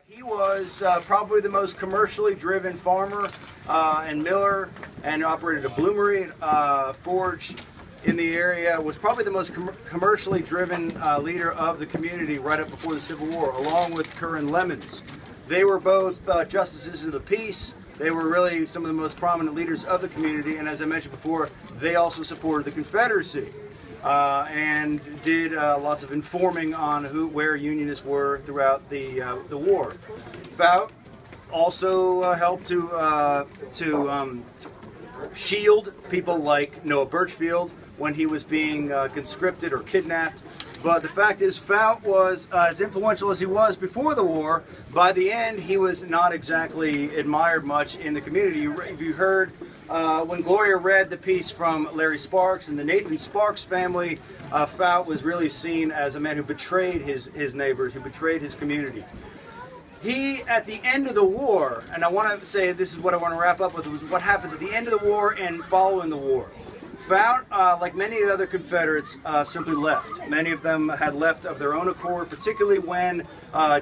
He was probably the most commercially driven farmer and miller, and operated a bloomery forge in the area. Was probably the most commercially driven leader of the community right up before the Civil War, along with Curran Lemons. They were both justices of the peace. They were really some of the most prominent leaders of the community, and as I mentioned before, they also supported the Confederacy. And did lots of informing on where Unionists were throughout the war. Foute also helped to shield people like Noah Birchfield when he was being conscripted or kidnapped. But the fact is, Foute was as influential as he was before the war. By the end, he was not exactly admired much in the community. You heard when Gloria read the piece from Larry Sparks and the Nathan Sparks family, Foute was really seen as a man who betrayed his neighbors, who betrayed his community. He, at the end of the war, and I want to say this is what I want to wrap up with, was what happens at the end of the war and following the war. Foute, like many of the other Confederates, simply left. Many of them had left of their own accord, particularly when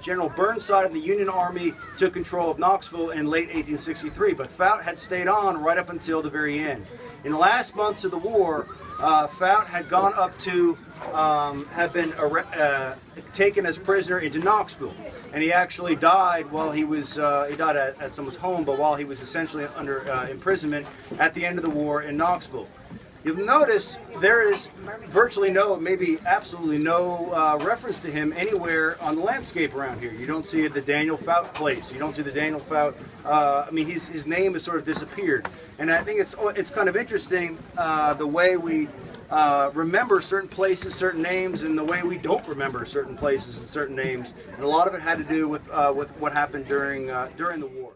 General Burnside and the Union Army took control of Knoxville in late 1863. But Foute had stayed on right up until the very end. In the last months of the war, Foute had gone up to have been taken as prisoner into Knoxville, and he actually died while he was he died at someone's home, but while he was essentially under imprisonment at the end of the war in Knoxville. You'll notice there is virtually no, maybe absolutely no reference to him anywhere on the landscape around here. You don't see the Daniel Foute place. You don't see the Daniel Foute. I mean, his name has sort of disappeared. And I think it's kind of interesting the way we remember certain places, certain names, and the way we don't remember certain places and certain names. And a lot of it had to do with what happened during the war.